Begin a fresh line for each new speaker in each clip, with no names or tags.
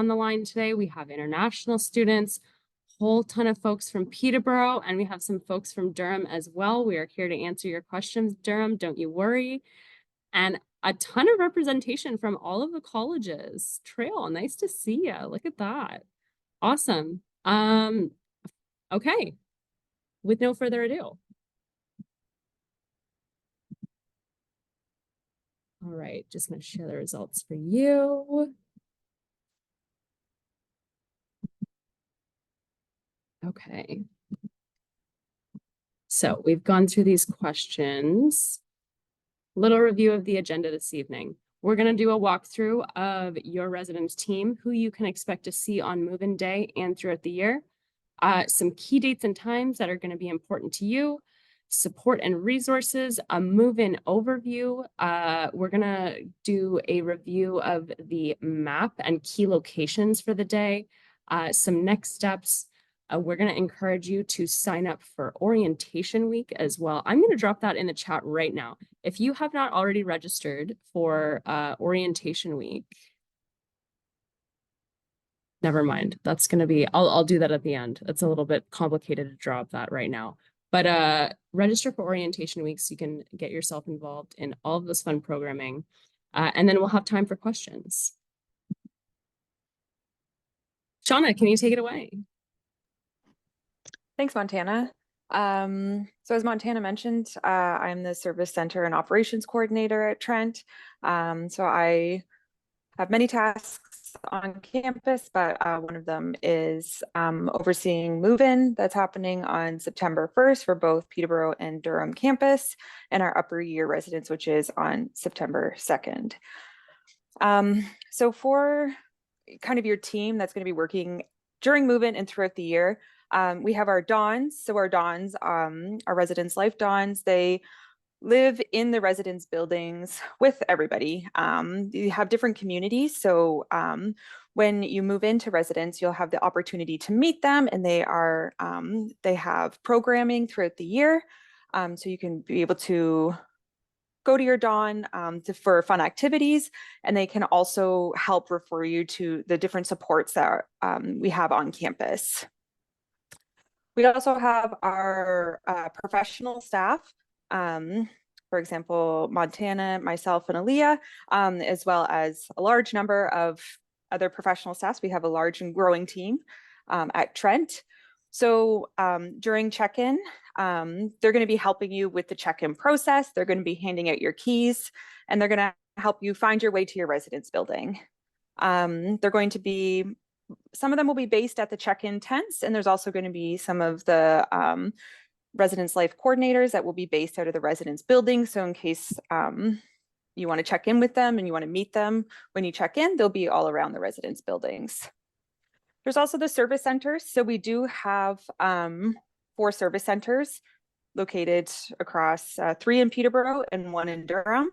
on the line today. We have international students, whole ton of folks from Peterborough, and we have some folks from Durham as well. We are here to answer your questions, Durham, don't you worry. And a ton of representation from all of the colleges. Trail, nice to see you. Look at that. Awesome. Okay, with no further ado. All right, just gonna share the results for you. Okay. So we've gone through these questions. Little review of the agenda this evening. We're going to do a walkthrough of your residence team, who you can expect to see on move-in day and throughout the year. Some key dates and times that are going to be important to you, support and resources, a move-in overview. We're going to do a review of the map and key locations for the day, some next steps. We're going to encourage you to sign up for orientation week as well. I'm going to drop that in the chat right now. If you have not already registered for orientation week, never mind. That's going to be, I'll do that at the end. It's a little bit complicated to drop that right now. But register for orientation week so you can get yourself involved in all of this fun programming. And then we'll have time for questions. Shauna, can you take it away?
Thanks, Montana. So as Montana mentioned, I'm the Service Center and Operations Coordinator at Trent. So I have many tasks on campus, but one of them is overseeing move-in that's happening on September 1st for both Peterborough and Durham campus, and our upper year residence, which is on September 2nd. So for kind of your team that's going to be working during move-in and throughout the year, we have our Dons. So our Dons, our residence life Dons, they live in the residence buildings with everybody. You have different communities. So when you move into residence, you'll have the opportunity to meet them, and they have programming throughout the year. So you can be able to go to your Don for fun activities, and they can also help refer you to the different supports that we have on campus. We also have our professional staff, for example, Montana, myself, and Aaliyah, as well as a large number of other professional staffs. We have a large and growing team at Trent. So during check-in, they're going to be helping you with the check-in process. They're going to be handing out your keys, and they're going to help you find your way to your residence building. They're going to be some of them will be based at the check-in tents, and there's also going to be some of the residence life coordinators that will be based out of the residence building. So in case you want to check in with them and you want to meet them when you check in, they'll be all around the residence buildings. There's also the service centers. So we do have 4 service centers located across 3 in Peterborough and 1 in Durham.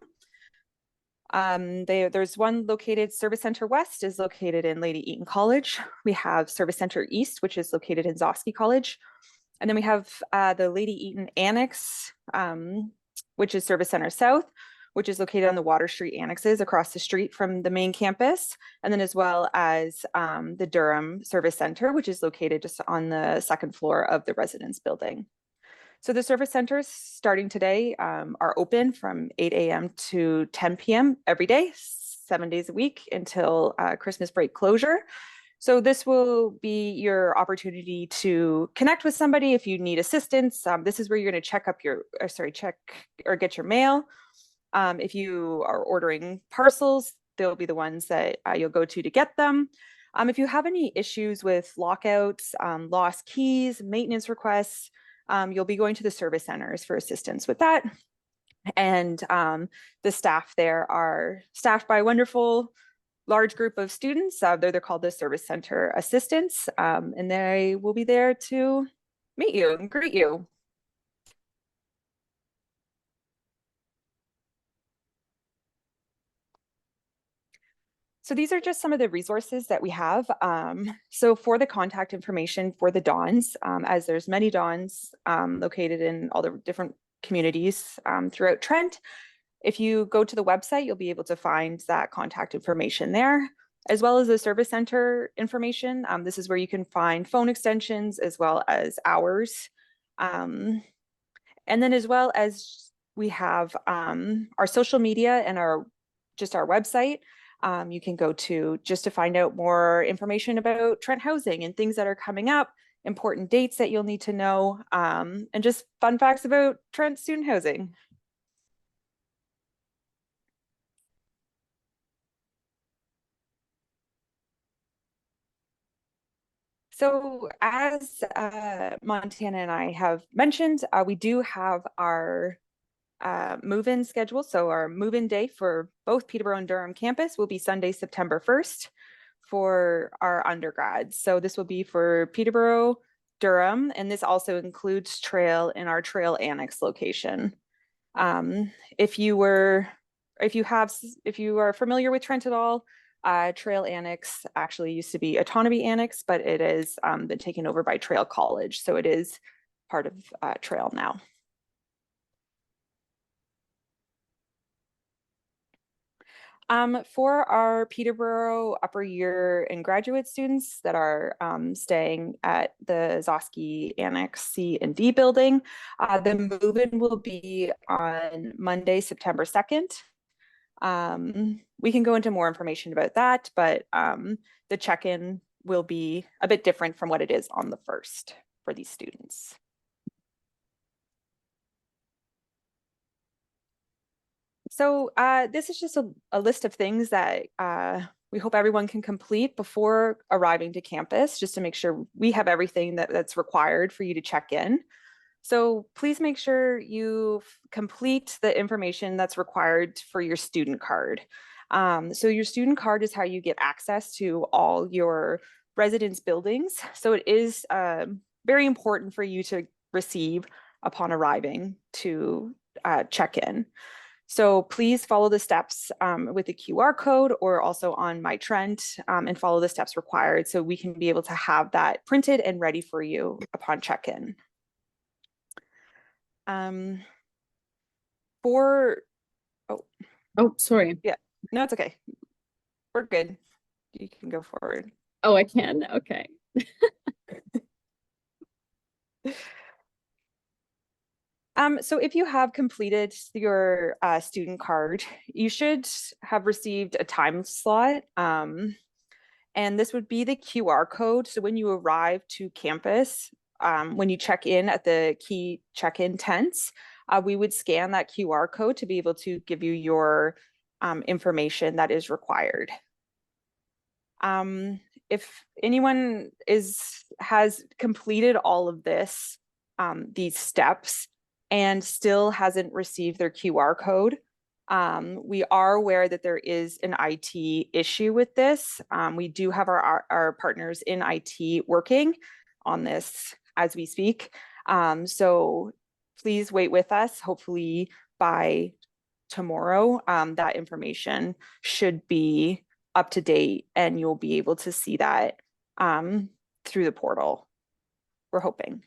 There's one located, Service Center West is located in Lady Eaton College. We have Service Center East, which is located in Zosky College. And then we have the Lady Eaton Annex, which is Service Center South, which is located on the Water Street annexes across the street from the main campus. And then as well as the Durham Service Center, which is located just on the 2nd floor of the residence building. So the service centers starting today are open from 8 a.m. to 10 p.m. every day, 7 days a week until Christmas break closure. So this will be your opportunity to connect with somebody if you need assistance. This is where you're going to check or get your mail. If you are ordering parcels, they'll be the ones that you'll go to get them. If you have any issues with lockouts, lost keys, maintenance requests, you'll be going to the service centers for assistance with that. And the staff there are staffed by a wonderful large group of students. They're called the service center assistants, and they will be there to meet you and greet you. So these are just some of the resources that we have. So for the contact information for the Dons, as there's many Dons located in all the different communities throughout Trent, if you go to the website, you'll be able to find that contact information there. as well as the service center information. This is where you can find phone extensions as well as hours. And then as well as we have our social media and our website. You can go to just to find out more information about Trent housing and things that are coming up, important dates that you'll need to know, and just fun facts about Trent student housing. So as Montana and I have mentioned, we do have our move-in schedule. So our move-in day for both Peterborough and Durham campus will be Sunday, September 1st for our undergrads. So this will be for Peterborough, Durham, and this also includes trail in our trail annex location. If you are familiar with Trent at all, Trail Annex actually used to be Autonomy Annex, but it has been taken over by Trail College. So it is part of Trail now. For our Peterborough upper year and graduate students that are staying at the Zosky Annex C and D building, the move-in will be on Monday, September 2nd. We can go into more information about that, but the check-in will be a bit different from what it is on the 1st for these students. So this is just a list of things that we hope everyone can complete before arriving to campus, just to make sure we have everything that's required for you to check in. So please make sure you complete the information that's required for your student card. So your student card is how you get access to all your residence buildings. So it is very important for you to receive upon arriving to check in. So please follow the steps with the QR code or also on My Trent and follow the steps required so we can be able to have that printed and ready for you upon check-in.
Oh, sorry.
Yeah, no, it's okay. We're good. You can go forward.
Oh, I can? Okay.
So if you have completed your student card, you should have received a time slot. And this would be the QR code. So when you arrive to campus, when you check in at the key check-in tents, we would scan that QR code to be able to give you your information that is required. If anyone has completed all of these steps and still hasn't received their QR code, we are aware that there is an IT issue with this. We do have our partners in IT working on this as we speak. So please wait with us. Hopefully by tomorrow, that information should be up to date and you'll be able to see that through the portal. We're hoping.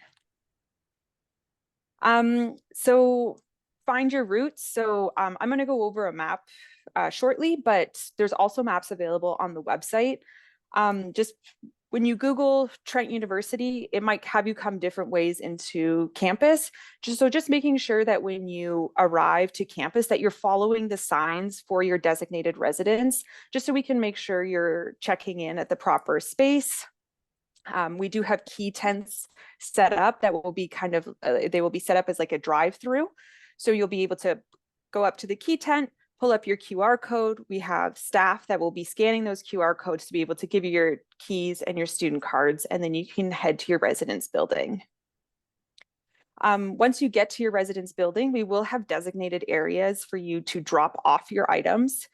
So find your routes. So I'm going to go over a map shortly, but there's also maps available on the website. Just when you Google Trent University, it might have you come different ways into campus. Just making sure that when you arrive to campus that you're following the signs for your designated residence, just so we can make sure you're checking in at the proper space. We do have key tents set up that will be they will be set up as like a drive-through. So you'll be able to go up to the key tent, pull up your QR code. We have staff that will be scanning those QR codes to be able to give you your keys and your student cards, and then you can head to your residence building. Once you get to your residence building, we will have designated areas for you to drop off your items.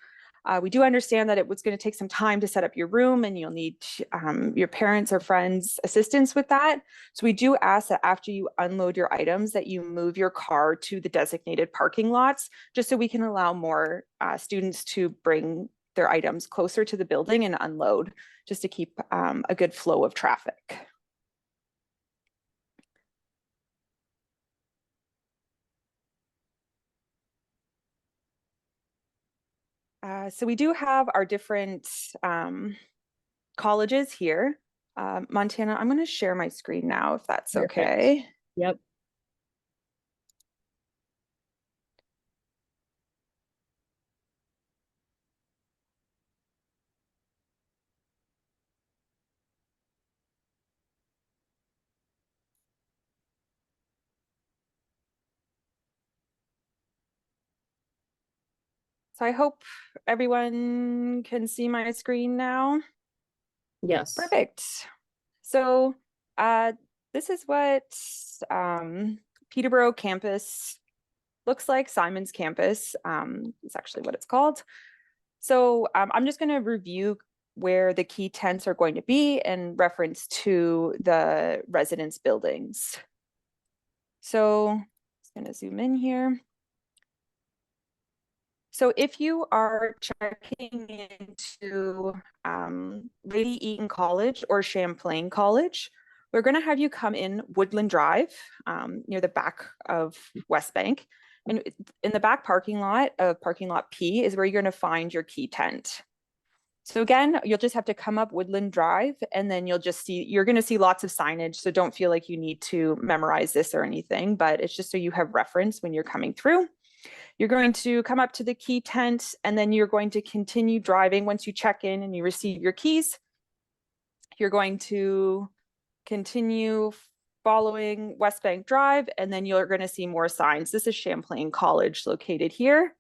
We do understand that it was going to take some time to set up your room and you'll need your parents or friends' assistance with that. So we do ask that after you unload your items that you move your car to the designated parking lots, just so we can allow more students to bring their items closer to the building and unload, just to keep a good flow of traffic. So we do have our different colleges here. Montana, I'm going to share my screen now, if that's
Perfect.
okay.
Yep.
So I hope everyone can see my screen now.
Yes.
Perfect. So this is what Peterborough campus looks like. Simon's campus is actually what it's called. So I'm just going to review where the key tents are going to be in reference to the residence buildings. So I'm just going to zoom in here. So if you are checking into Lady Eaton College or Champlain College, we're going to have you come in Woodland Drive near the back of West Bank. And in the back parking lot of parking lot P is where you're going to find your key tent. So again, you'll just have to come up Woodland Drive and then you're going to see lots of signage. So don't feel like you need to memorize this or anything, but it's just so you have reference when you're coming through. You're going to come up to the key tent and then you're going to continue driving. Once you check in and you receive your keys, you're going to continue following West Bank Drive and then you're going to see more signs. This is Champlain College located here.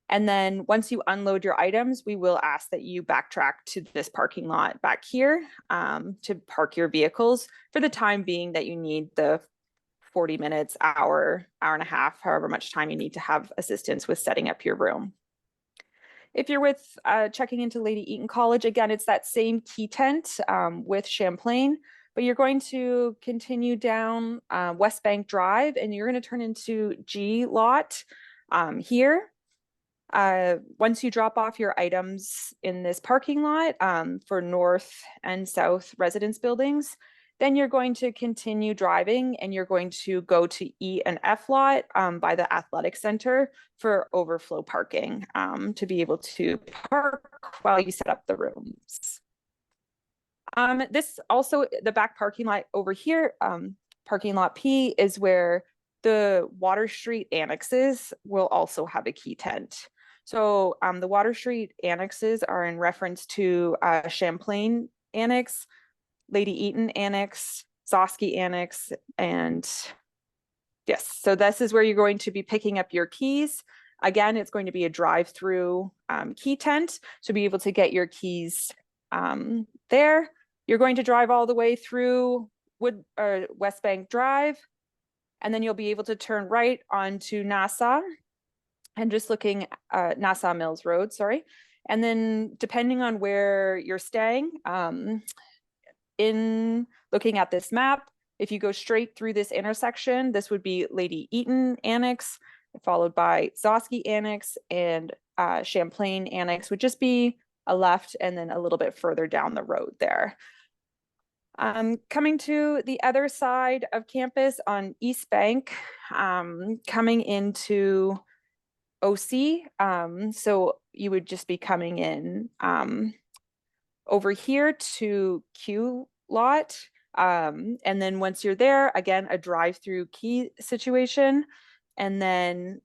And then once you unload your items, we will ask that you backtrack to this parking lot back here to park your vehicles for the time being that you need the 40 minutes, hour and a half, however much time you need to have assistance with setting up your room. If you're with checking into Lady Eaton College, again, it's that same key tent with Champlain, but you're going to continue down West Bank Drive and you're going to turn into G lot here. Once you drop off your items in this parking lot for north and south residence buildings, then you're going to continue driving and you're going to go to E and F lot by the athletic center for overflow parking to be able to park while you set up the rooms. This also, the back parking lot over here, parking lot P is where the Water Street annexes will also have a key tent. So the Water Street annexes are in reference to Champlain Annex, Lady Eaton Annex, Zosky Annex, and yes, so this is where you're going to be picking up your keys. Again, it's going to be a drive-through key tent to be able to get your keys there. You're going to drive all the way through West Bank Drive, and then you'll be able to turn right onto Nassau and just looking at Nassau Mills Road, sorry. And then depending on where you're staying, in looking at this map, if you go straight through this intersection, this would be Lady Eaton Annex, followed by Zosky Annex, and Champlain Annex would just be a left and then a little bit further down the road there. Coming to the other side of campus on East Bank, coming into OC, so you would just be coming in over here to Q lot. And then once you're there, again, a drive-through key situation. And then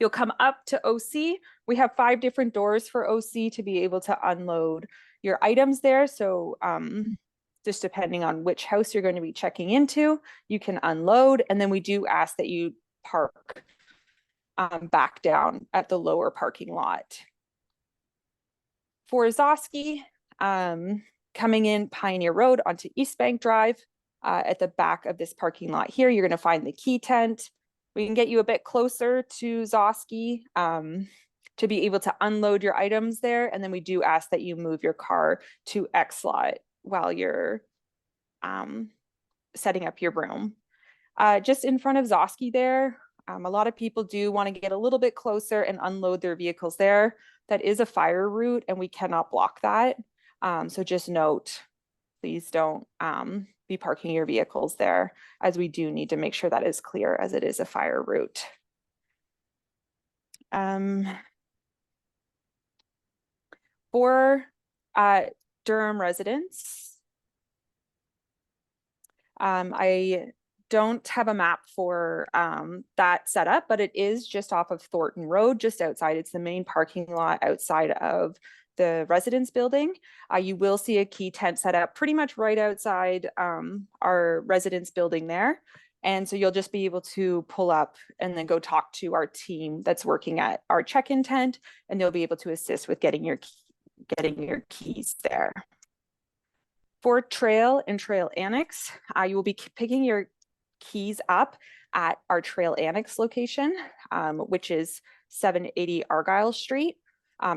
you'll come up to OC. We have 5 different doors for OC to be able to unload your items there. So just depending on which house you're going to be checking into, you can unload. And then we do ask that you park back down at the lower parking lot. For Zosky, coming in Pioneer Road onto East Bank Drive, at the back of this parking lot here, you're going to find the key tent. We can get you a bit closer to Zosky to be able to unload your items there. And then we do ask that you move your car to X lot while you're setting up your room. Just in front of Zosky there, a lot of people do want to get a little bit closer and unload their vehicles there. That is a fire route and we cannot block that. So just note, please don't be parking your vehicles there, as we do need to make sure that is clear, as it is a fire route. For Durham residents, I don't have a map for that setup, but it is just off of Thornton Road, just outside. It's the main parking lot outside of the residence building. You will see a key tent set up pretty much right outside our residence building there. And so you'll just be able to pull up and then go talk to our team that's working at our check-in tent, and they'll be able to assist with getting your keys there. For trail and trail annex, you will be picking your keys up at our trail annex location, which is 780 Argyle Street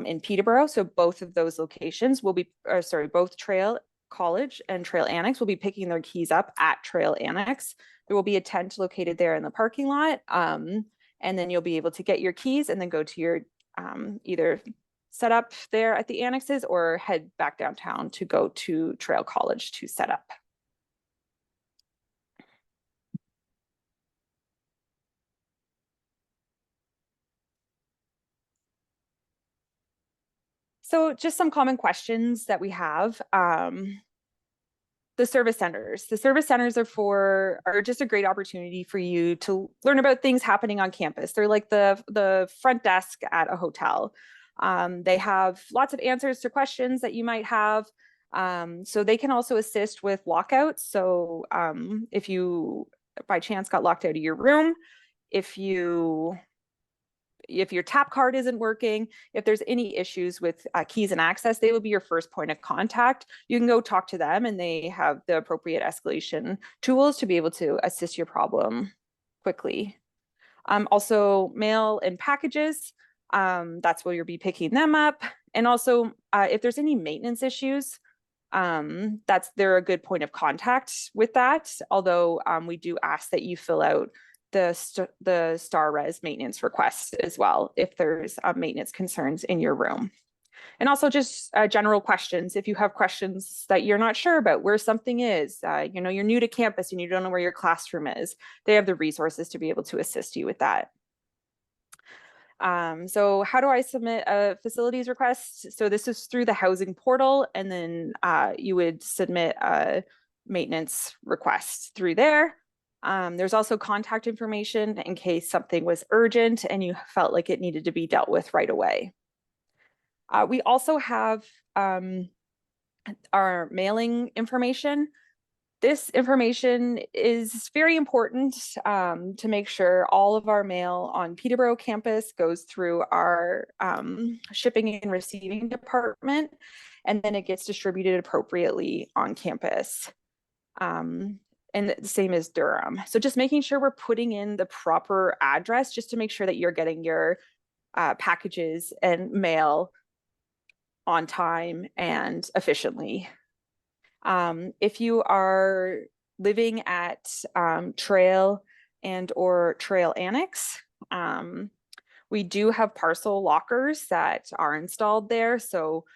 in Peterborough. So both of those locations will be, both Trail College and Trail Annex will be picking their keys up at Trail Annex. There will be a tent located there in the parking lot. And then you'll be able to get your keys and then go to your either set up there at the annexes or head back downtown to go to Trail College to set up. So just some common questions that we have. The service centers. The service centers are just a great opportunity for you to learn about things happening on campus. They're like the front desk at a hotel. They have lots of answers to questions that you might have. So they can also assist with lockouts. So if you by chance got locked out of your room, if your tap card isn't working, if there's any issues with keys and access, they will be your first point of contact. You can go talk to them and they have the appropriate escalation tools to be able to assist your problem quickly. Also mail and packages, that's where you'll be picking them up. And also if there's any maintenance issues, they're a good point of contact with that. Although we do ask that you fill out the Star Res maintenance request as well if there's maintenance concerns in your room. And also just general questions. If you have questions that you're not sure about where something is, you're new to campus and you don't know where your classroom is, they have the resources to be able to assist you with that. So how do I submit a facilities request? So this is through the housing portal, and then you would submit a maintenance request through there. There's also contact information in case something was urgent and you felt like it needed to be dealt with right away. We also have our mailing information. This information is very important to make sure all of our mail on Peterborough campus goes through our shipping and receiving department, and then it gets distributed appropriately on campus. And the same as Durham. So just making sure we're putting in the proper address just to make sure that you're getting your packages and mail on time and efficiently. If you are living at Trail and or Trail Annex, we do have parcel lockers that are installed there. So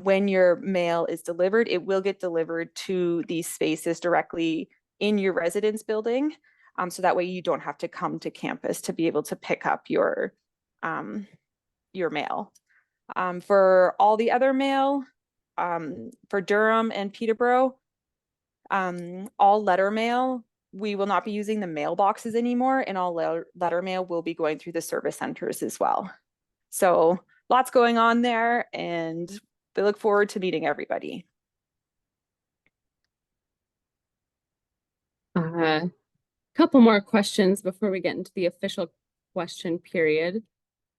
when your mail is delivered, it will get delivered to these spaces directly in your residence building. So that way you don't have to come to campus to be able to pick up your mail. For all the other mail, for Durham and Peterborough, all letter mail, we will not be using the mailboxes anymore, and all letter mail will be going through the service centers as well. So lots going on there, and we look forward to meeting everybody.
Couple more questions before we get into the official question period.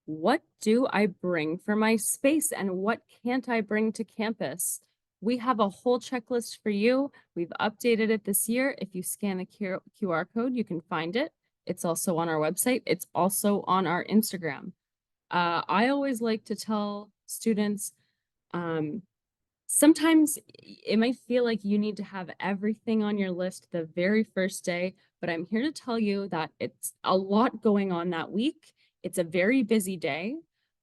What do I bring for my space and what can't I bring to campus? We have a whole checklist for you. We've updated it this year. If you scan the QR code, you can find it. It's also on our website. It's also on our Instagram. I always like to tell students, sometimes it might feel like you need to have everything on your list the very first day, but I'm here to tell you that it's a lot going on that week. It's a very busy day.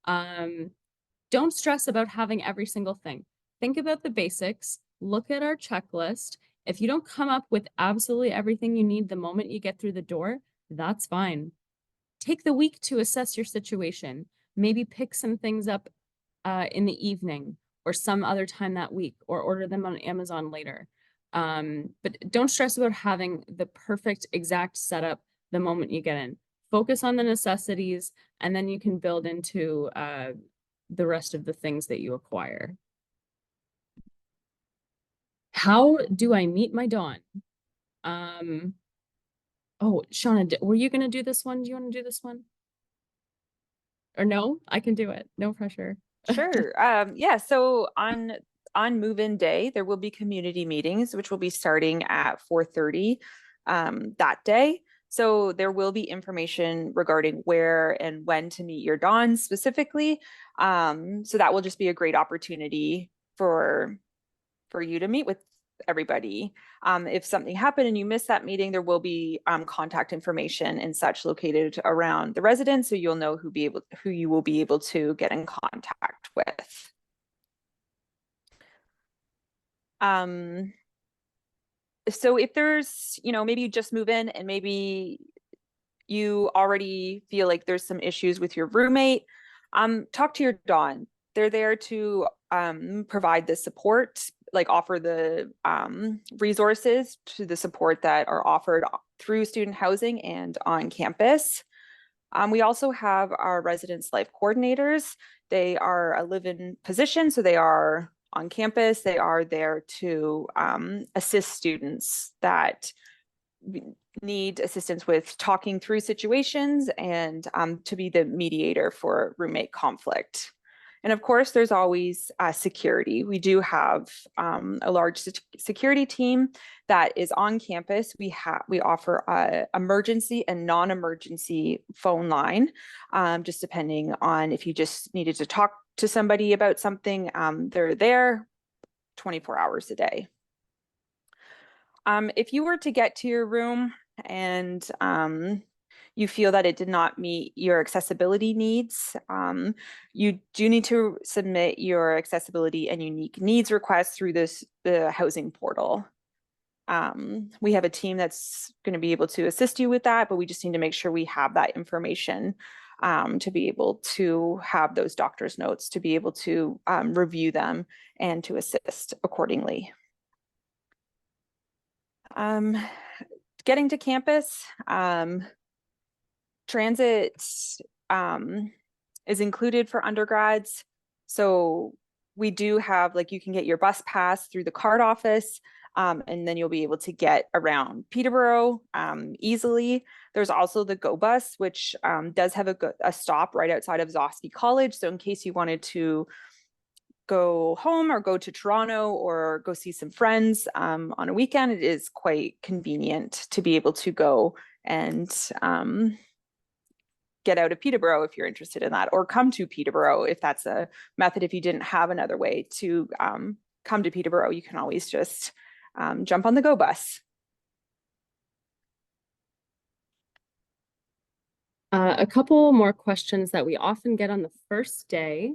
Don't stress about having every single thing. Think about the basics, look at our checklist. If you don't come up with absolutely everything you need the moment you get through the door, that's fine. take the week to assess your situation. Maybe pick some things up in the evening or some other time that week, or order them on Amazon later. But don't stress about having the perfect exact setup the moment you get in. Focus on the necessities, and then you can build into the rest of the things that you acquire. How do I meet my dawn? Oh, Shauna, were you gonna do this one? Do you want to do this one? Or no? I can do it. No pressure.
Sure. Yeah, so on move-in day, there will be community meetings, which will be starting at 4:30 that day. So there will be information regarding where and when to meet your dawn specifically. So that will just be a great opportunity for you to meet with everybody. If something happened and you missed that meeting, there will be contact information and such located around the residence, so you'll know who you will be able to get in contact with. So if there's, maybe you just move in and maybe you already feel like there's some issues with your roommate, talk to your dawn. They're there to provide the support, like offer the resources to the support that are offered through student housing and on campus. We also have our residence life coordinators. They are a live-in position, so they are on campus. They are there to assist students that need assistance with talking through situations and to be the mediator for roommate conflict. And of course, there's always security. We do have a large security team that is on campus. We offer a emergency and non-emergency phone line, just depending on if you just needed to talk to somebody about something. They're there 24 hours a day. If you were to get to your room and you feel that it did not meet your accessibility needs, you do need to submit your accessibility and unique needs requests through the housing portal. We have a team that's going to be able to assist you with that, but we just need to make sure we have that information to be able to have those doctor's notes, to be able to review them and to assist accordingly. Getting to campus, transit is included for undergrads. So we do have, like, you can get your bus pass through the card office, and then you'll be able to get around Peterborough easily. There's also the Go Bus, which does have a stop right outside of Zosky College. So in case you wanted to go home or go to Toronto or go see some friends on a weekend, it is quite convenient to be able to go and get out of Peterborough if you're interested in that, or come to Peterborough if that's a method. If you didn't have another way to come to Peterborough, you can always just jump on the Go Bus.
A couple more questions that we often get on the first day.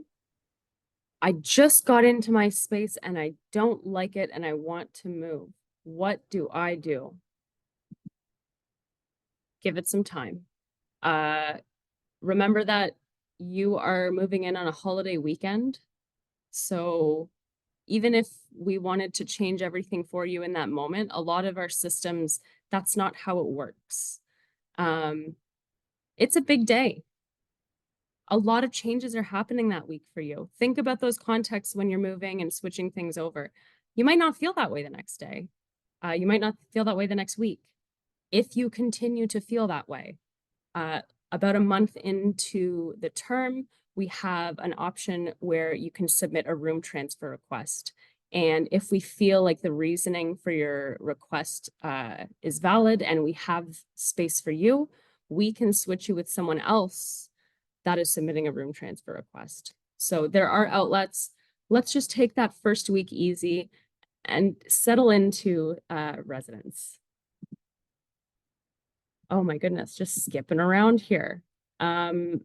I just got into my space and I don't like it and I want to move. What do I do? Give it some time. Remember that you are moving in on a holiday weekend. So even if we wanted to change everything for you in that moment, a lot of our systems, that's not how it works. It's a big day. A lot of changes are happening that week for you. Think about those contexts when you're moving and switching things over. You might not feel that way the next day. You might not feel that way the next week. If you continue to feel that way, about a month into the term, we have an option where you can submit a room transfer request. And if we feel like the reasoning for your request is valid and we have space for you, we can switch you with someone else that is submitting a room transfer request. So there are outlets. Let's just take that first week easy and settle into residence. Oh my goodness, just skipping around here. Dining,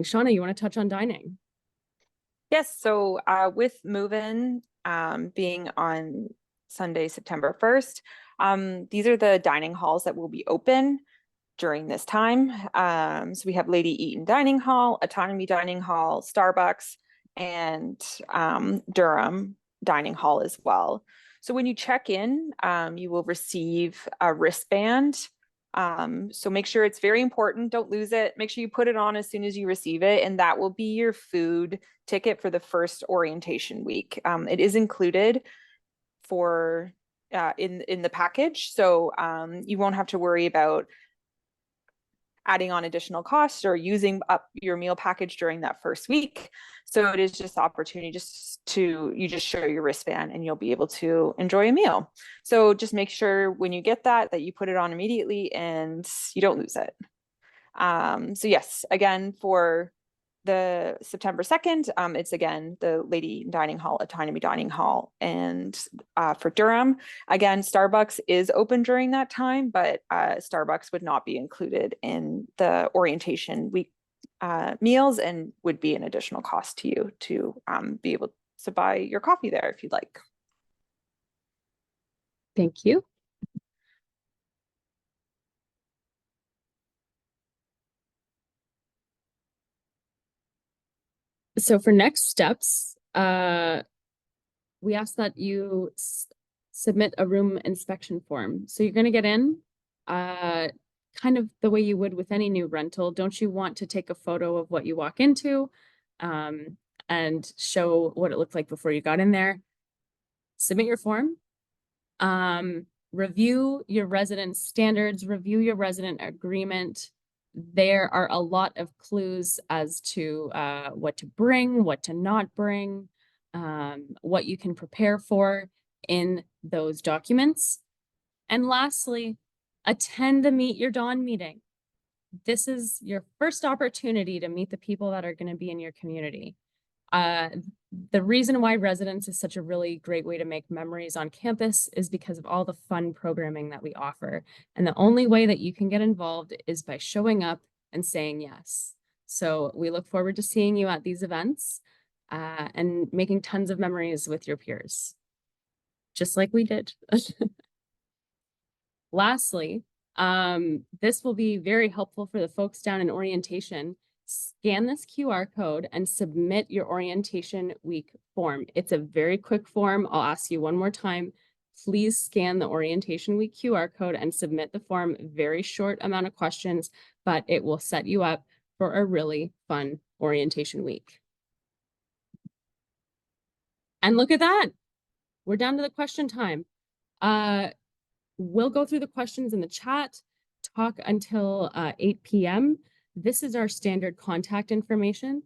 Shauna, you want to touch on dining?
Yes, so with move-in being on Sunday, September 1st, these are the dining halls that will be open. during this time. So we have Lady Eaton Dining Hall, Autonomy Dining Hall, Starbucks, and Durham Dining Hall as well. So when you check in, you will receive a wristband. So make sure it's very important. Don't lose it. Make sure you put it on as soon as you receive it, and that will be your food ticket for the first orientation week. It is included for in the package, so you won't have to worry about adding on additional costs or using up your meal package during that first week. So it is just the opportunity you just show your wristband and you'll be able to enjoy a meal. So just make sure when you get that you put it on immediately and you don't lose it. So yes, again, for the September 2nd, it's again the Lady Dining Hall, Autonomy Dining Hall. And for Durham, again, Starbucks is open during that time, but Starbucks would not be included in the orientation week meals and would be an additional cost to you to be able to buy your coffee there if you'd like.
Thank you. So for next steps, we ask that you submit a room inspection form. So you're going to get in kind of the way you would with any new rental. Don't you want to take a photo of what you walk into and show what it looked like before you got in there? Submit your form. Review your resident standards, review your resident agreement. There are a lot of clues as to what to bring, what to not bring, what you can prepare for in those documents. And lastly, attend the Meet Your Dawn meeting. This is your first opportunity to meet the people that are going to be in your community. The reason why residence is such a really great way to make memories on campus is because of all the fun programming that we offer. And the only way that you can get involved is by showing up and saying yes. So we look forward to seeing you at these events and making tons of memories with your peers, just like we did. Lastly, this will be very helpful for the folks down in orientation. Scan this QR code and submit your orientation week form. It's a very quick form. I'll ask you one more time. Please scan the orientation week QR code and submit the form. Very short amount of questions, but it will set you up for a really fun orientation week. And look at that. We're down to the question time. We'll go through the questions in the chat, talk until 8 p.m. This is our standard contact information.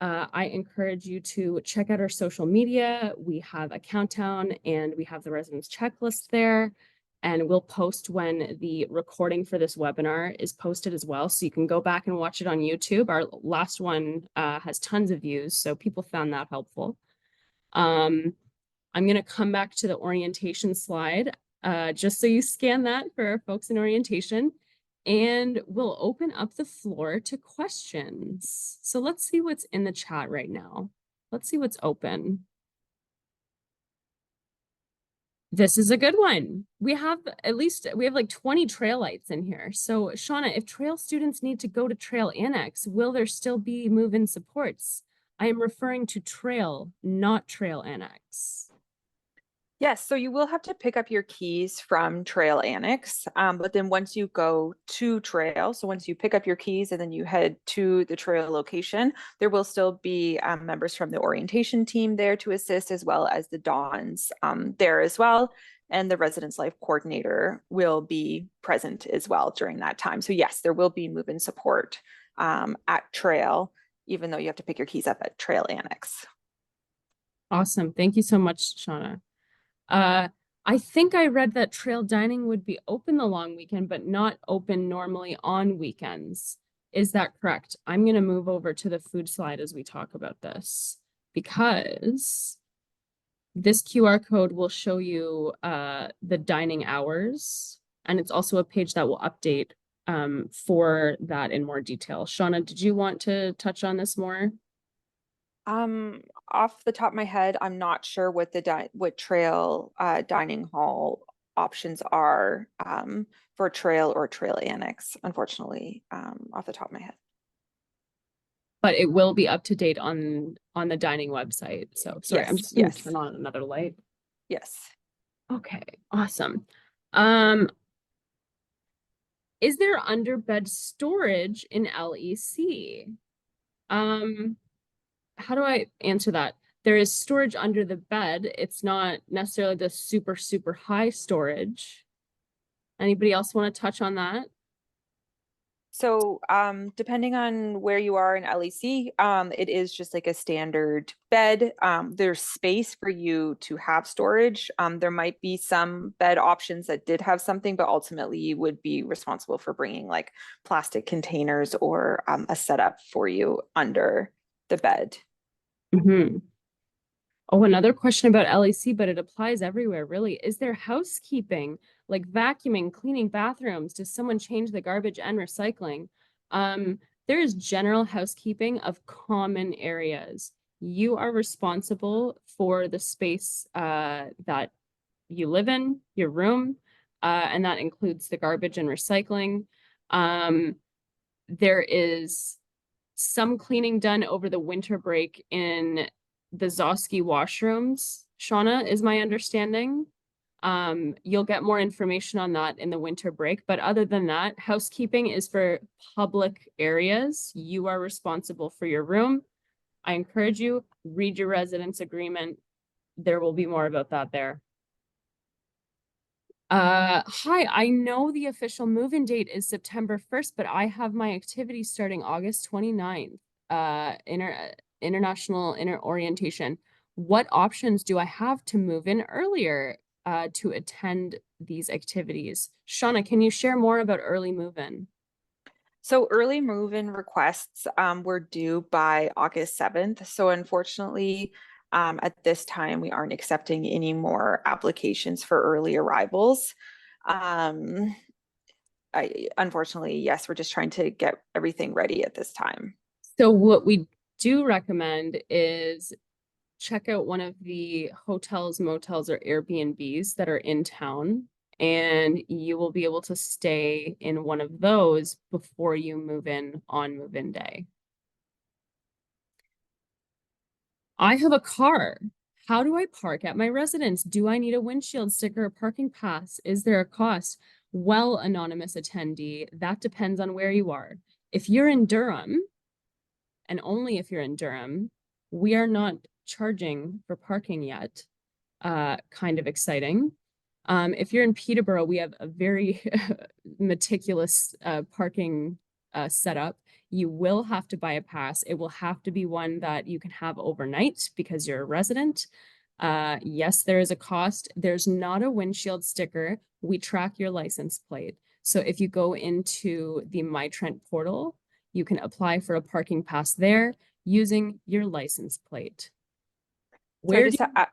I encourage you to check out our social media. We have a countdown and we have the residence checklist there. And we'll post when the recording for this webinar is posted as well. So you can go back and watch it on YouTube. Our last one has tons of views, so people found that helpful. I'm going to come back to the orientation slide just so you scan that for our folks in orientation. And we'll open up the floor to questions. So let's see what's in the chat right now. Let's see what's open. This is a good one. We have like 20 trail lights in here. So Shauna, if trail students need to go to Trail Annex, will there still be move-in supports? I am referring to trail, not Trail Annex.
Yes, so you will have to pick up your keys from Trail Annex, but then once you go to Trail, so once you pick up your keys and then you head to the Trail location, there will still be members from the orientation team there to assist, as well as the Dawns there as well. And the residence life coordinator will be present as well during that time. So yes, there will be move-in support at Trail, even though you have to pick your keys up at Trail Annex.
Awesome. Thank you so much, Shauna. I think I read that trail dining would be open the long weekend, but not open normally on weekends. Is that correct? I'm going to move over to the food slide as we talk about this, because this QR code will show you the dining hours, and it's also a page that will update for that in more detail. Shauna, did you want to touch on this more?
Off the top of my head, I'm not sure what what Trail dining hall options are for trail or trail annex, unfortunately, off the top of my head.
But it will be up to date on the dining website. So sorry, I'm
Yes,
just gonna
yes,
turn on another light.
yes.
Okay, awesome. Um, is there underbed storage in LEC? How do I answer that? There is storage under the bed. It's not necessarily the super, super high storage. Anybody else want to touch on that?
So, depending on where you are in LEC, it is just like a standard bed. There's space for you to have storage. There might be some bed options that did have something, but ultimately you would be responsible for bringing like plastic containers or a setup for you under the bed.
Mm-hmm. Oh, another question about LEC, but it applies everywhere, really. Is there housekeeping, like vacuuming, cleaning bathrooms? Does someone change the garbage and recycling? There is general housekeeping of common areas. You are responsible for the space that you live in, your room, and that includes the garbage and recycling. There is some cleaning done over the winter break in the Zosky washrooms, Shauna, is my understanding. You'll get more information on that in the winter break, but other than that, housekeeping is for public areas. You are responsible for your room. I encourage you, read your residence agreement. There will be more about that there. Hi, I know the official move-in date is September 1st, but I have my activities starting August 29th. International orientation. What options do I have to move in earlier to attend these activities? Shauna, can you share more about early move-in?
So early move-in requests were due by August 7th. So unfortunately, at this time, we aren't accepting any more applications for early arrivals. Um, Unfortunately, yes, we're just trying to get everything ready at this time.
So what we do recommend is check out one of the hotels, motels, or Airbnbs that are in town, and you will be able to stay in one of those before you move in on move-in day. I have a car. How do I park at my residence? Do I need a windshield sticker or parking pass? Is there a cost? Well, anonymous attendee, that depends on where you are. If you're in Durham, and only if you're in Durham, we are not charging for parking yet. Kind of exciting. If you're in Peterborough, we have a very meticulous parking setup. You will have to buy a pass. It will have to be one that you can have overnight because you're a resident. Yes, there is a cost. There's not a windshield sticker. We track your license plate. So if you go into the My Trent portal, you can apply for a parking pass there using your license plate.
So
Where do
just to
you...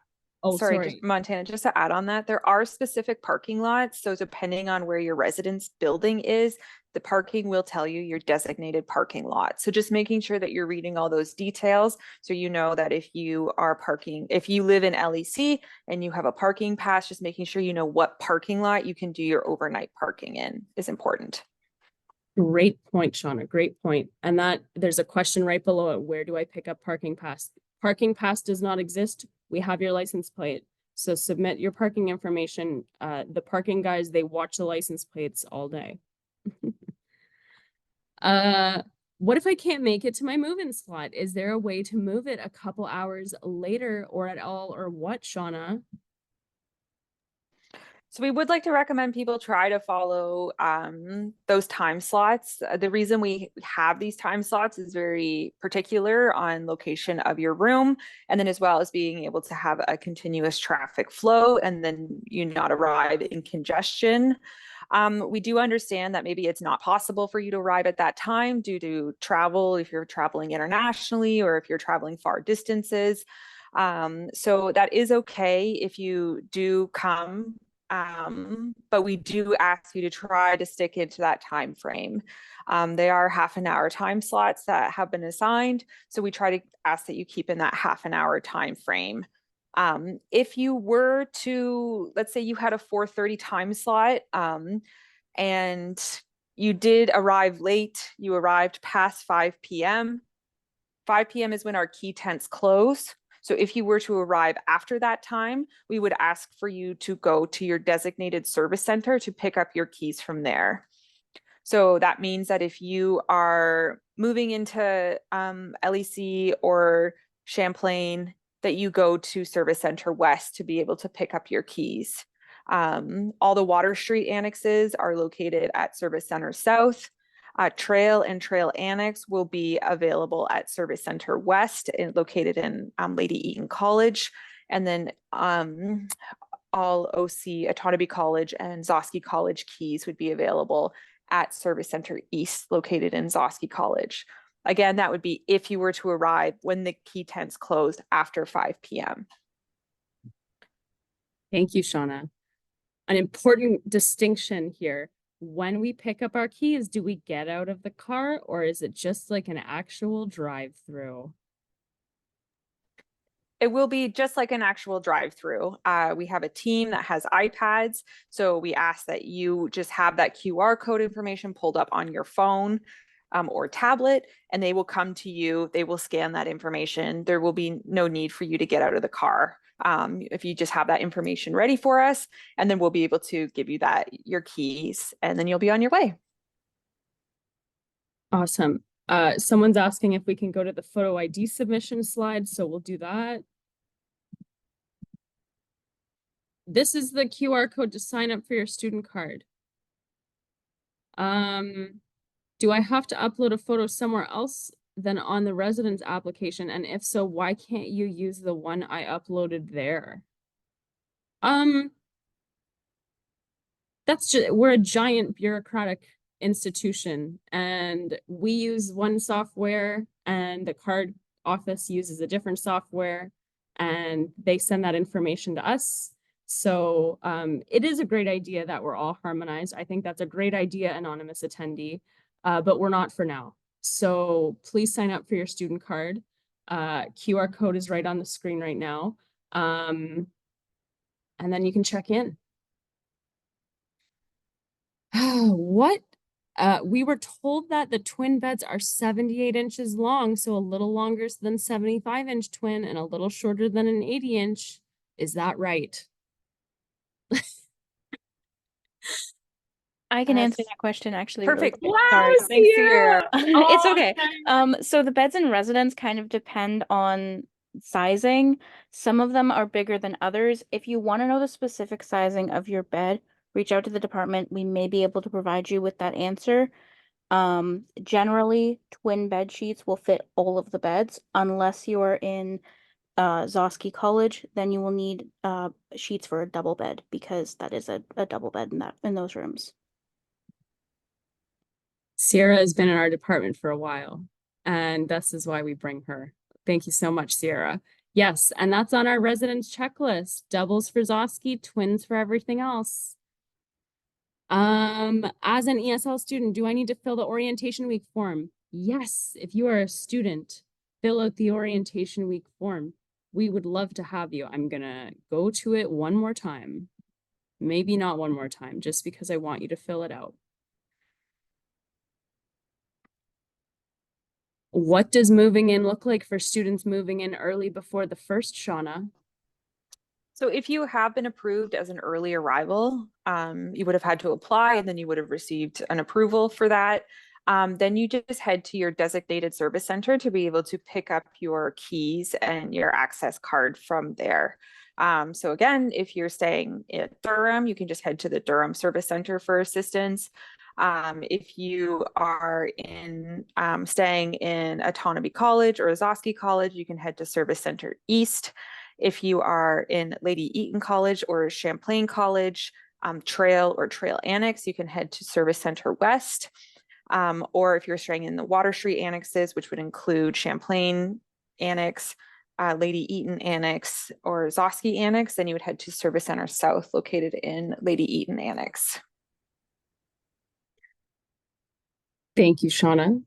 Oh,
sorry, just
sorry.
Montana, just to add on that, there are specific parking lots. So depending on where your residence building is, the parking will tell you your designated parking lot. So just making sure that you're reading all those details. So you know that if you are parking, if you live in LEC and you have a parking pass, just making sure you know what parking lot you can do your overnight parking in is important.
Great point, Shauna. Great point. And that there's a question right below it. Where do I pick up parking pass? Parking pass does not exist. We have your license plate. So submit your parking information. The parking guys, they watch the license plates all day. What if I can't make it to my move-in slot? Is there a way to move it a couple hours later or at all, or what, Shauna?
So we would like to recommend people try to follow those time slots. The reason we have these time slots is very particular on location of your room, and then as well as being able to have a continuous traffic flow and then you not arrive in congestion. We do understand that maybe it's not possible for you to arrive at that time due to travel, if you're traveling internationally or if you're traveling far distances. So that is okay if you do come, but we do ask you to try to stick into that time frame. They are half an hour time slots that have been assigned, so we try to ask that you keep in that half an hour time frame. If you were to, let's say you had a 4:30 time slot, and you did arrive late, you arrived past 5 p.m. 5 p.m. is when our key tents close. So if you were to arrive after that time, we would ask for you to go to your designated service center to pick up your keys from there. So that means that if you are moving into LEC or Champlain, that you go to Service Center West to be able to pick up your keys. All the Water Street annexes are located at Service Center South. Trail and Trail Annex will be available at Service Center West, located in Lady Eaton College. And then all OC, Autonomy College and Zosky College keys would be available at Service Center East, located in Zosky College. Again, that would be if you were to arrive when the key tents closed after 5 p.m.
Thank you, Shauna. An important distinction here. When we pick up our keys, do we get out of the car or is it just like an actual drive-through?
It will be just like an actual drive-through. We have a team that has iPads, so we ask that you just have that QR code information pulled up on your phone or tablet, and they will come to you. They will scan that information. There will be no need for you to get out of the car. If you just have that information ready for us, and then we'll be able to give you your keys, and then you'll be on your way.
Awesome. Someone's asking if we can go to the photo ID submission slide, so we'll do that. This is the QR code to sign up for your student card. Do I have to upload a photo somewhere else than on the residence application? And if so, why can't you use the one I uploaded there? That's just, we're a giant bureaucratic institution and we use one software and the card office uses a different software and they send that information to us. So it is a great idea that we're all harmonized. I think that's a great idea, anonymous attendee, but we're not for now. So please sign up for your student card. QR code is right on the screen right now. And then you can check in. What? We were told that the twin beds are 78 inches long, so a little longer than 75-inch twin and a little shorter than an 80-inch. Is that right?
I can answer that question actually.
Perfect.
Really
Wow,
quick. Sorry.
Thanks, Sierra.
It's
Oh,
okay. So the beds in residence kind of depend on sizing. Some of them are bigger than others. If you want to know the specific sizing of your bed, reach out to the department. We may be able to provide you with that answer. Generally, twin bed sheets will fit all of the beds unless you are in Zosky College, then you will need sheets for a double bed because that is a double bed in those rooms.
Sierra has been in our department for a while, and this is why we bring her. Thank you so much, Sierra. Yes, and that's on our residence checklist. Doubles for Zosky, twins for everything else. As an ESL student, do I need to fill the orientation week form? Yes, if you are a student, fill out the orientation week form. We would love to have you. I'm gonna go to it one more time. Maybe not one more time, just because I want you to fill it out. What does moving in look like for students moving in early before the first, Shauna?
So if you have been approved as an early arrival, you would have had to apply and then you would have received an approval for that. Then you just head to your designated service center to be able to pick up your keys and your access card from there. So again, if you're staying in Durham, you can just head to the Durham Service Center for assistance. If you are staying in Autonomy College or Zosky College, you can head to Service Center East. If you are in Lady Eaton College or Champlain College, Trail or Trail Annex, you can head to Service Center West. Or if you're staying in the Water Street annexes, which would include Champlain Annex, Lady Eaton Annex, or Zosky Annex, then you would head to Service Center South, located in Lady Eaton Annex.
Thank you, Shauna.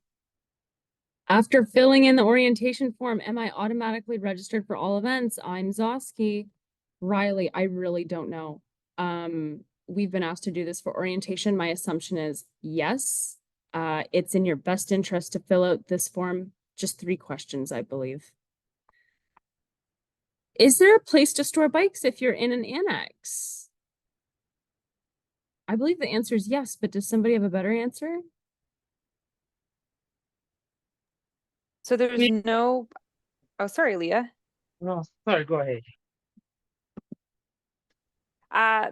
After filling in the orientation form, am I automatically registered for all events? I'm Zosky. Riley, I really don't know. We've been asked to do this for orientation. My assumption is yes. It's in your best interest to fill out this form. Just 3 questions, I believe. Is there a place to store bikes if you're in an annex? I believe the answer is yes, but does somebody have a better answer?
So there's no, oh, sorry, Leah.
No, sorry, go ahead.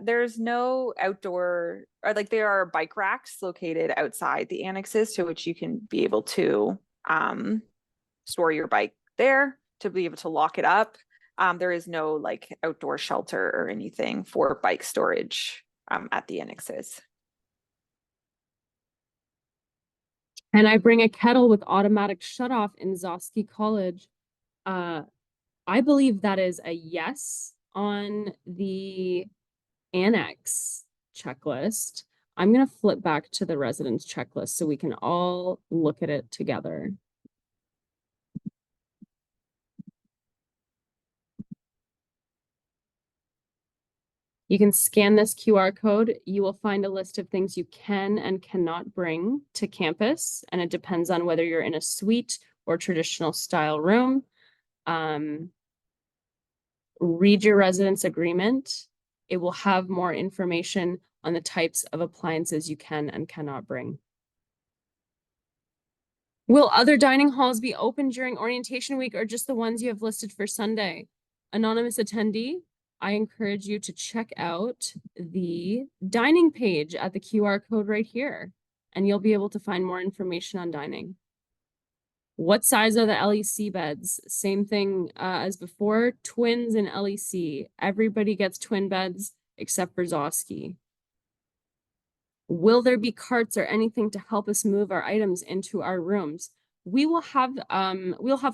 There's no outdoor, or like there are bike racks located outside the annexes to which you can be able to store your bike there to be able to lock it up. There is no like outdoor shelter or anything for bike storage at the annexes.
And I bring a kettle with automatic shutoff in Zosky College. I believe that is a yes on the annex checklist. I'm going to flip back to the residence checklist so we can all look at it together. You can scan this QR code. You will find a list of things you can and cannot bring to campus, and it depends on whether you're in a suite or traditional style room. Read your residence agreement. It will have more information on the types of appliances you can and cannot bring. Will other dining halls be open during orientation week or just the ones you have listed for Sunday? Anonymous attendee, I encourage you to check out the dining page at the QR code right here, and you'll be able to find more information on dining. What size are the LEC beds? Same thing as before, twins and LEC. Everybody gets twin beds except for Zosky. Will there be carts or anything to help us move our items into our rooms? We'll have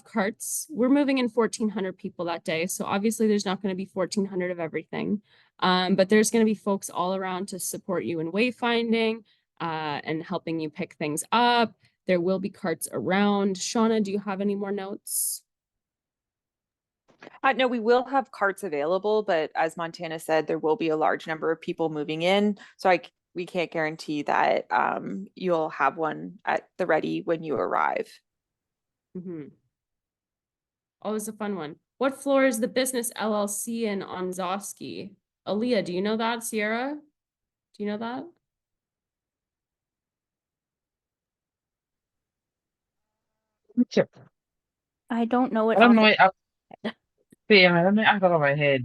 carts. We're moving in 1,400 people that day. So obviously there's not going to be 1,400 of everything. But there's going to be folks all around to support you in wayfinding and helping you pick things up. There will be carts around. Shauna, do you have any more notes?
No, we will have carts available, but as Montana said, there will be a large number of people moving in. So we can't guarantee that you'll have one at the ready when you arrive.
Mm-hmm. Always a fun one. What floor is the business LLC in on Zosky? Aaliyah, do you know that? Sierra, do you know that?
Let me check.
I don't know it
I don't
off
know
the
it. Same, I don't know it off the top of my head.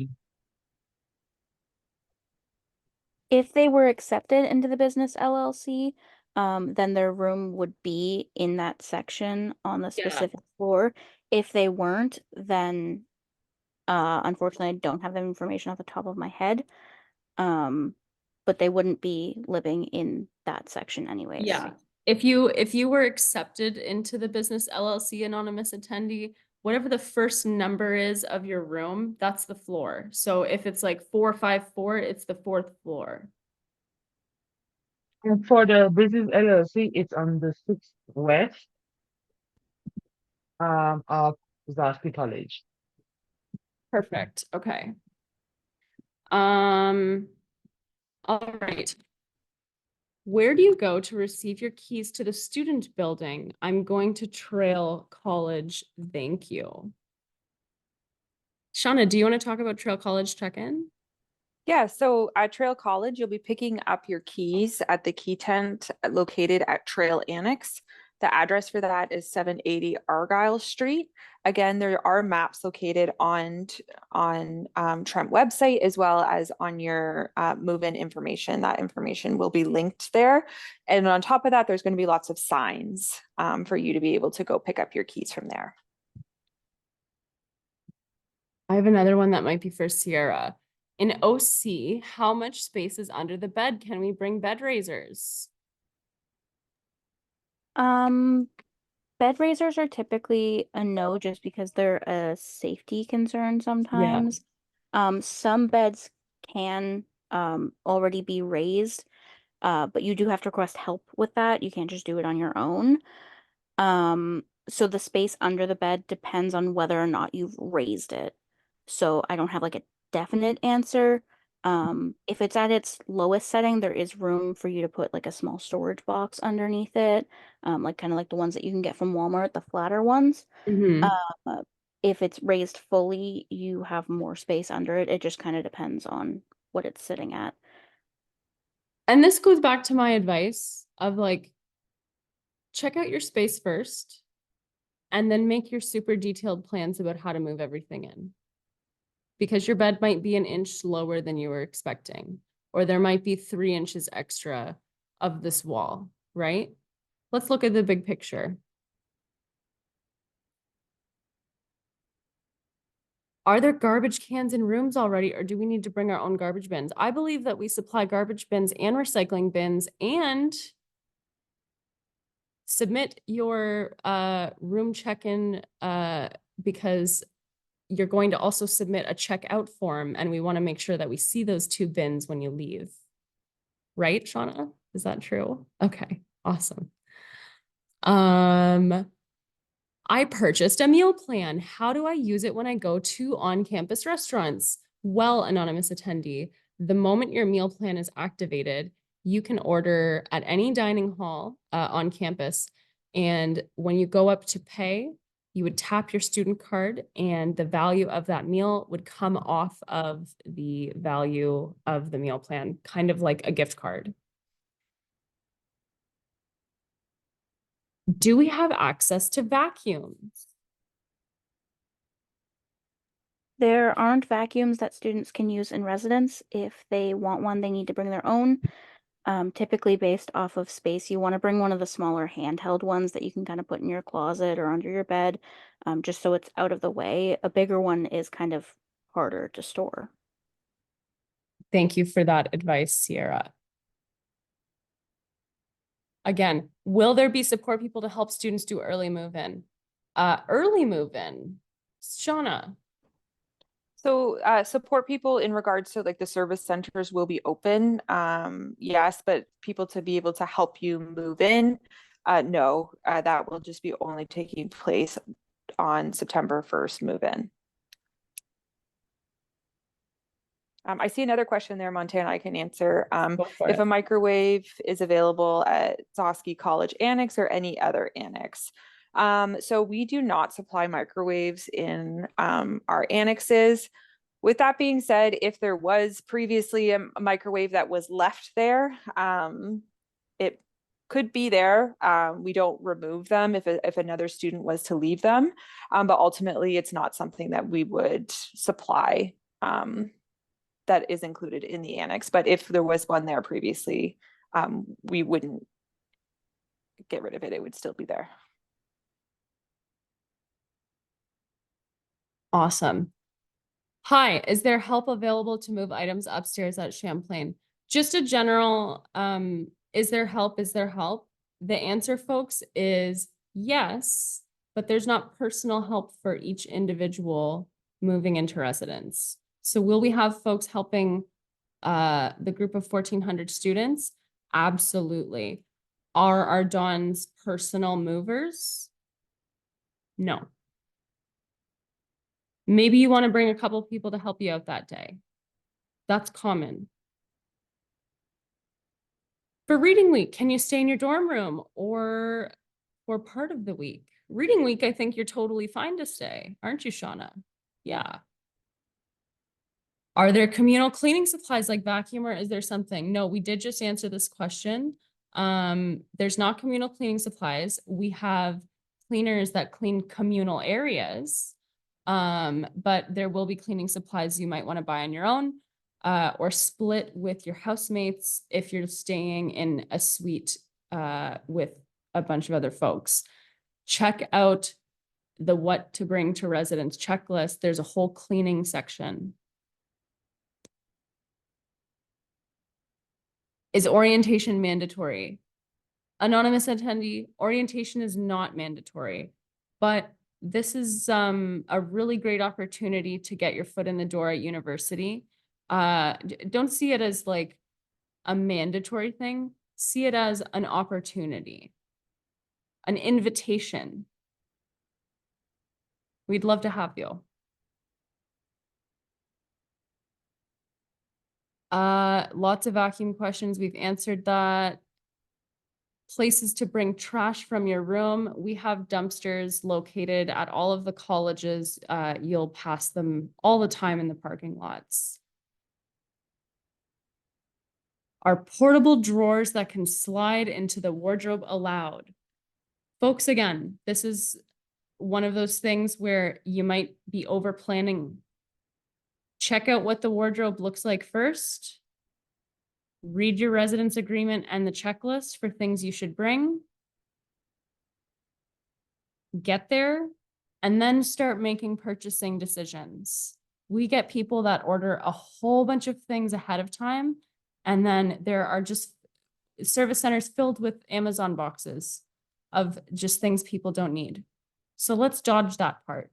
If they were accepted into the business LLC, then their room would be in that section on the specific floor. If they weren't, then unfortunately I don't have that information off the top of my head. But they wouldn't be living in that section anyways.
Yeah. If you were accepted into the business LLC anonymous attendee, whatever the first number is of your room, that's the floor. So if it's like 454, it's the 4th floor.
And for the business LLC, it's on the 6th west of Zosky College.
Perfect. Okay. All right. Where do you go to receive your keys to the student building? I'm going to Trail College. Thank you. Shauna, do you want to talk about Trail College check-in?
Yeah, so at Trail College, you'll be picking up your keys at the key tent located at Trail Annex. The address for that is 780 Argyle Street. Again, there are maps located on Trent website as well as on your move-in information. That information will be linked there. And on top of that, there's going to be lots of signs for you to be able to go pick up your keys from there.
I have another one that might be for Sierra. In OC, how much space is under the bed? Can we bring bed raisers?
Bed raisers are typically a no just because they're a safety concern sometimes. Some beds can already be raised, but you do have to request help with that. You can't just do it on your own. so the space under the bed depends on whether or not you've raised it. So I don't have like a definite answer. If it's at its lowest setting, there is room for you to put like a small storage box underneath it, like kind of like the ones that you can get from Walmart, the flatter ones.
Mhm.
Uh, if it's raised fully, you have more space under it. It just kind of depends on what it's sitting at.
And this goes back to my advice of like, check out your space first and then make your super detailed plans about how to move everything in. Because your bed might be an inch lower than you were expecting, or there might be 3 inches extra of this wall, right? Let's look at the big picture. Are there garbage cans in rooms already, or do we need to bring our own garbage bins? I believe that we supply garbage bins and recycling bins, and submit your room check-in because you're going to also submit a checkout form, and we want to make sure that we see those 2 bins when you leave. Right, Shauna? Is that true? Okay, awesome. I purchased a meal plan. How do I use it when I go to on-campus restaurants? Well, anonymous attendee, the moment your meal plan is activated, you can order at any dining hall on campus. And when you go up to pay, you would tap your student card and the value of that meal would come off of the value of the meal plan, kind of like a gift card. Do we have access to vacuums?
There aren't vacuums that students can use in residence. If they want one, they need to bring their own. Typically based off of space, you want to bring one of the smaller handheld ones that you can kind of put in your closet or under your bed, just so it's out of the way. A bigger one is kind of harder to store.
Thank you for that advice, Sierra. Again, will there be support people to help students do early move-in? Early move-in, Shauna.
So support people in regards to like the service centers will be open. Yes, but people to be able to help you move in, no, that will just be only taking place on September 1st move in. I see another question there, Montana, I can answer.
Go for
If
it.
a microwave is available at Zosky College Annex or any other annex. So we do not supply microwaves in our annexes. With that being said, if there was previously a microwave that was left there, it could be there. We don't remove them if another student was to leave them, but ultimately it's not something that we would supply that is included in the annex. But if there was one there previously, we wouldn't get rid of it. It would still be there.
Awesome. Hi, is there help available to move items upstairs at Champlain? Just a general, is there help? Is there help? The answer, folks, is yes, but there's not personal help for each individual moving into residence. So will we have folks helping the group of 1,400 students? Absolutely. Are our Dawn's personal movers? No. Maybe you want to bring a couple people to help you out that day. That's common. For reading week, can you stay in your dorm room or for part of the week? Reading week, I think you're totally fine to stay, aren't you, Shauna? Yeah. Are there communal cleaning supplies like vacuum, or is there something? No, we did just answer this question. There's not communal cleaning supplies. We have cleaners that clean communal areas, but there will be cleaning supplies you might want to buy on your own, or split with your housemates if you're staying in a suite with a bunch of other folks. Check out the what to bring to residence checklist. There's a whole cleaning section. Is orientation mandatory? Anonymous attendee, orientation is not mandatory, but this is a really great opportunity to get your foot in the door at university. Don't see it as like a mandatory thing. See it as an opportunity, an invitation We'd love to have you. Lots of vacuum questions. We've answered that. Places to bring trash from your room. We have dumpsters located at all of the colleges. You'll pass them all the time in the parking lots. Are portable drawers that can slide into the wardrobe allowed? Folks, again, this is one of those things where you might be over planning. Check out what the wardrobe looks like first. Read your residence agreement and the checklist for things you should bring. Get there, and then start making purchasing decisions. We get people that order a whole bunch of things ahead of time, and then there are just service centers filled with Amazon boxes of just things people don't need. So let's dodge that part.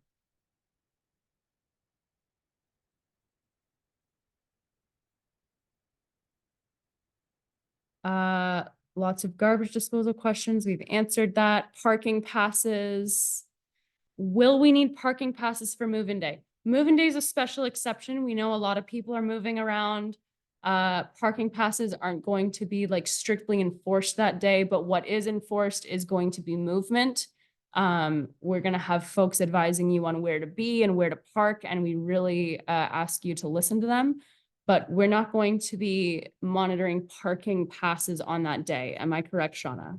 Lots of garbage disposal questions. We've answered that. Parking passes. Will we need parking passes for move-in day? Move-in day is a special exception. We know a lot of people are moving around. Parking passes aren't going to be like strictly enforced that day, but what is enforced is going to be movement. We're going to have folks advising you on where to be and where to park, and we really ask you to listen to them. But we're not going to be monitoring parking passes on that day. Am I correct, Shauna?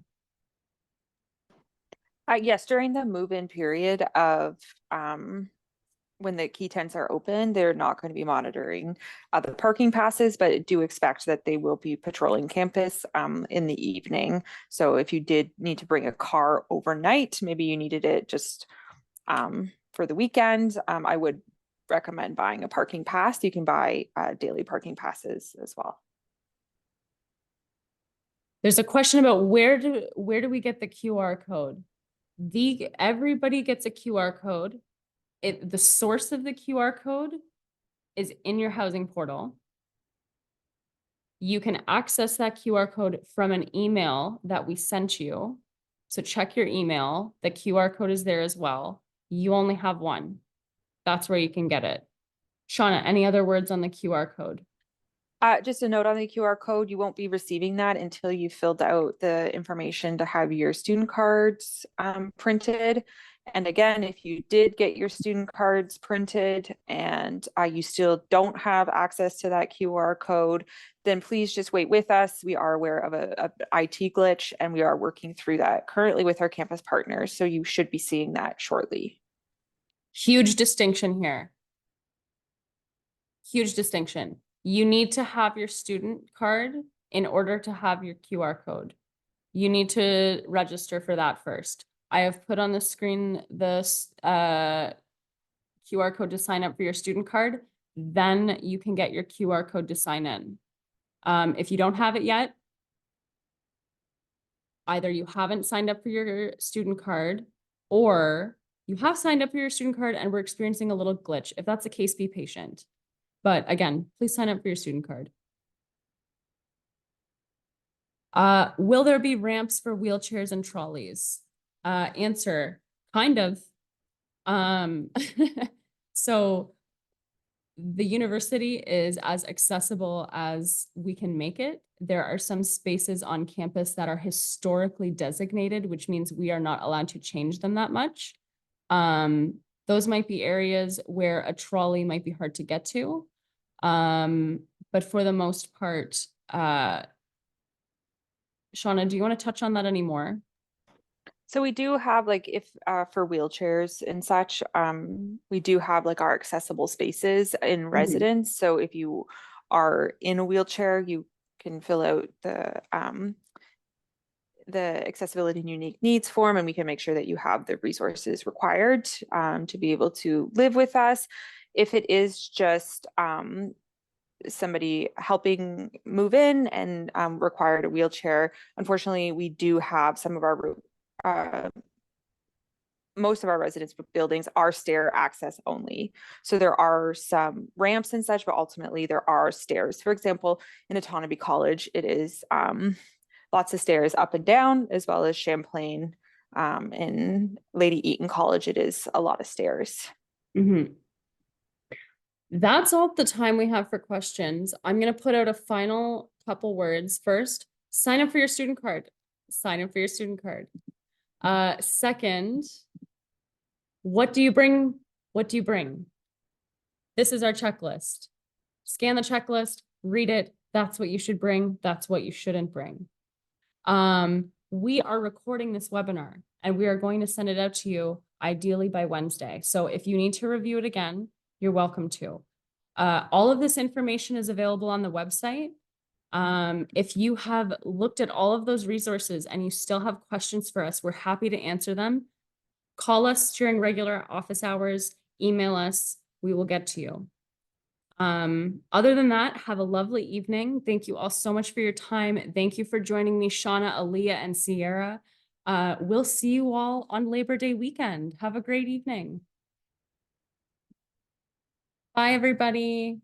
Yes, during the move-in period of when the key tents are open, they're not going to be monitoring the parking passes, but do expect that they will be patrolling campus in the evening. So if you did need to bring a car overnight, maybe you needed it just for the weekend, I would recommend buying a parking pass. You can buy daily parking passes as well.
There's a question about where do we get the QR code? Everybody gets a QR code. The source of the QR code is in your housing portal. You can access that QR code from an email that we sent you. So check your email. The QR code is there as well. You only have one. That's where you can get it. Shauna, any other words on the QR code?
Just a note on the QR code, you won't be receiving that until you filled out the information to have your student cards printed. And again, if you did get your student cards printed and you still don't have access to that QR code, then please just wait with us. We are aware of a IT glitch, and we are working through that currently with our campus partners. So you should be seeing that shortly.
Huge distinction here. Huge distinction. You need to have your student card in order to have your QR code. You need to register for that first. I have put on the screen this QR code to sign up for your student card. Then you can get your QR code to sign in. If you don't have it yet, either you haven't signed up for your student card, or you have signed up for your student card and we're experiencing a little glitch. If that's the case, be patient. But again, please sign up for your student card. Will there be ramps for wheelchairs and trolleys? Answer, kind of. So the university is as accessible as we can make it. There are some spaces on campus that are historically designated, which means we are not allowed to change them that much. Those might be areas where a trolley might be hard to get to. But for the most part, Shauna, do you want to touch on that anymore?
So we do have if for wheelchairs and such, we do have our accessible spaces in residence. So if you are in a wheelchair, you can fill out the accessibility and unique needs form, and we can make sure that you have the resources required to be able to live with us. If it is just somebody helping move in and required a wheelchair, unfortunately, we do have some of our most of our residence buildings are stair access only. So there are some ramps and such, but ultimately there are stairs. For example, in Autonomy College, it is lots of stairs up and down, as well as Champlain In Lady Eaton College, it is a lot of stairs.
Mhm. That's all the time we have for questions. I'm gonna put out a final couple words. First, sign up for your student card. Sign up for your student card. Second, what do you bring? What do you bring? This is our checklist. Scan the checklist, read it. That's what you should bring. That's what you shouldn't bring. We are recording this webinar and we are going to send it out to you ideally by Wednesday. So if you need to review it again, you're welcome to. All of this information is available on the website. If you have looked at all of those resources and you still have questions for us, we're happy to answer them. Call us during regular office hours, email us, we will get to you. Other than that, have a lovely evening. Thank you all so much for your time. Thank you for joining me, Shauna, Aaliyah, and Sierra. We'll see you all on Labor Day weekend. Have a great evening. Bye, everybody.